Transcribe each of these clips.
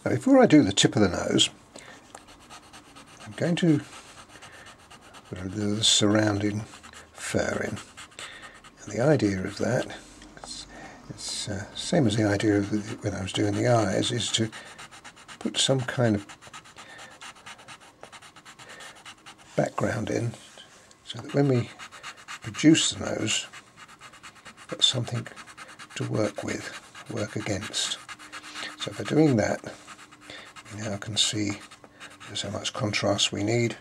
Now before I do the tip of the nose, I'm going to put the surrounding fur in. And the idea of that, it's same as the idea of when I was doing the eyes, is to put some kind of background in so that when we produce the nose, we've got something to work with, work against. So by doing that, we now can see just how much contrast we need,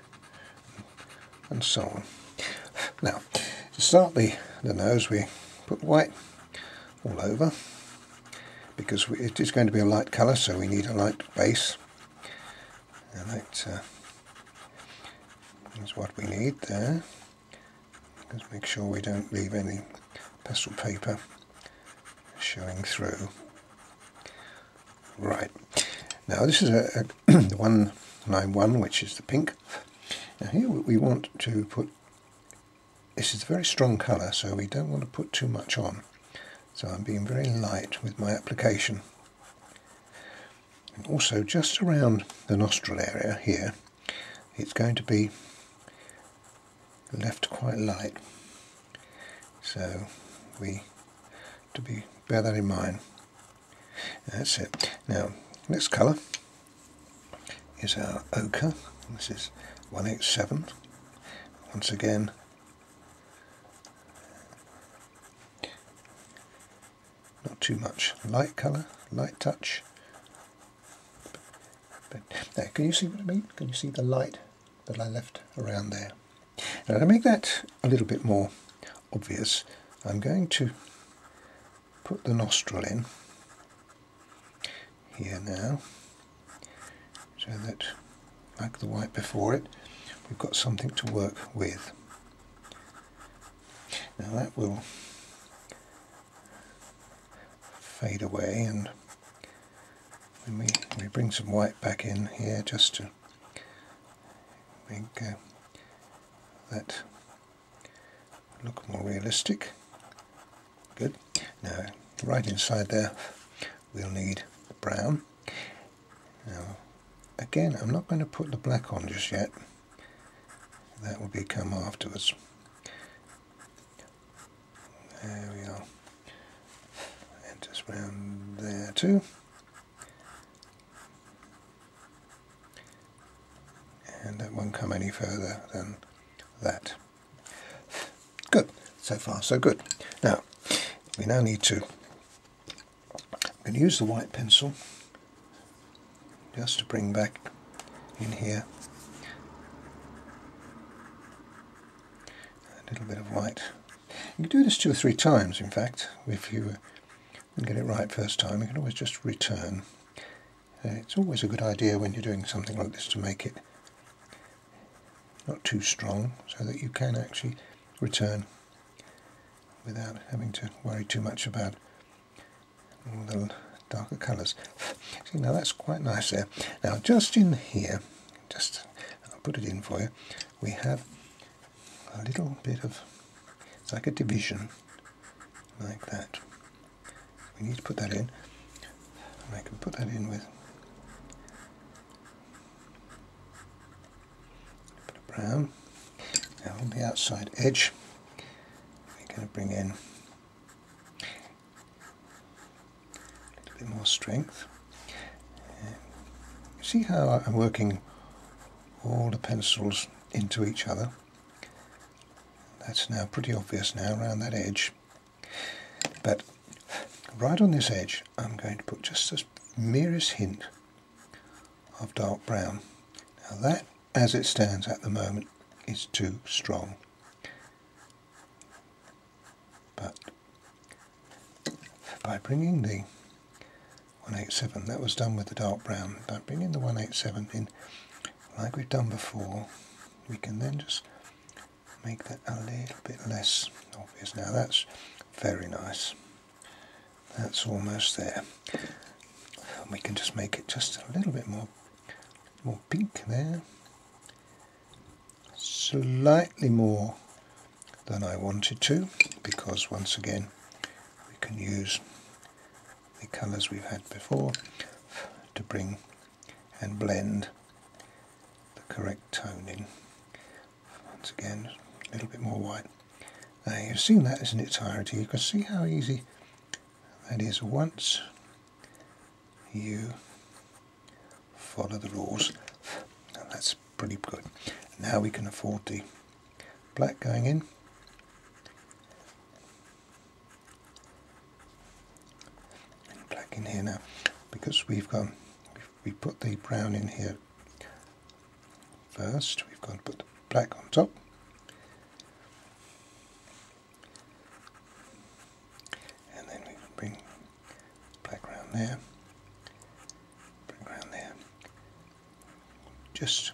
and so on. Now, to start the nose, we put white all over, because it is going to be a light colour, so we need a light base. And that is what we need there. Let's make sure we don't leave any pastel paper showing through. Right, now this is a 191, which is the pink. Now here we want to put, this is a very strong colour, so we don't want to put too much on. So I'm being very light with my application. And also just around the nostril area here, it's going to be left quite light. So we bear that in mind. That's it. Now, next colour is our ochre. This is 187. Once again, not too much light colour, light touch. But now, can you see what I mean? Can you see the light that I left around there? Now, to make that a little bit more obvious, I'm going to put the nostril in here now, so that, like the white before it, we've got something to work with. Now that will fade away, and when we bring some white back in here just to make that look more realistic. Good. Now right inside there we'll need the brown. Now again, I'm not going to put the black on just yet. That will become afterwards. There we are. And just round there too. And that won't come any further than that. Good. So far so good. Now we now need to, I'm going to use the white pencil just to bring back in here a little bit of white. You can do this 2 or 3 times, in fact. If you can get it right first time, you can always just return. It's always a good idea when you're doing something like this to make it not too strong, so that you can actually return without having to worry too much about all the darker colours. See, now that's quite nice there. Now just in here, I'll put it in for you, we have a little bit of, it's like a division, like that. We need to put that in, and I can put that in with a bit of brown. Now on the outside edge, we're going to bring in a little bit more strength. You see how I'm working all the pencils into each other? That's now pretty obvious now around that edge. But right on this edge, I'm going to put just the merest hint of dark brown. Now that, as it stands at the moment, is too strong. But by bringing the 187, that was done with the dark brown, by bringing the 187 in like we've done before, we can then just make that a little bit less obvious. Now that's very nice. That's almost there. And we can just make it just a little bit more pink there. Slightly more than I wanted to, because once again we can use the colours we've had before to bring and blend the correct tone in. Once again, a little bit more white. Now you've seen that in its entirety. You can see how easy that is once you follow the rules. Now that's pretty good. Now we can afford the black going in. And black in here now, because we put the brown in here first. We've got to put the black on top. And then we can bring black round there. Bring round there. Just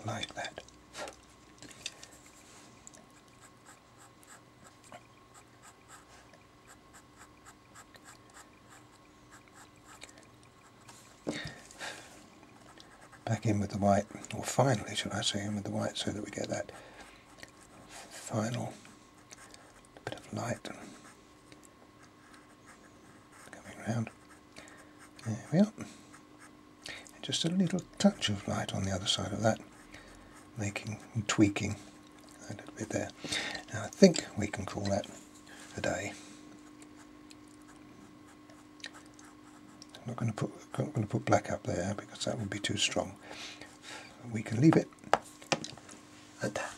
like that. Back in with the white, or finally should I say in with the white, so that we get that final bit of light coming round. There we are. And just a little touch of light on the other side of that, tweaking a little bit there. Now I think we can call that a day. I'm not going to put black up there because that would be too strong. We can leave it at that.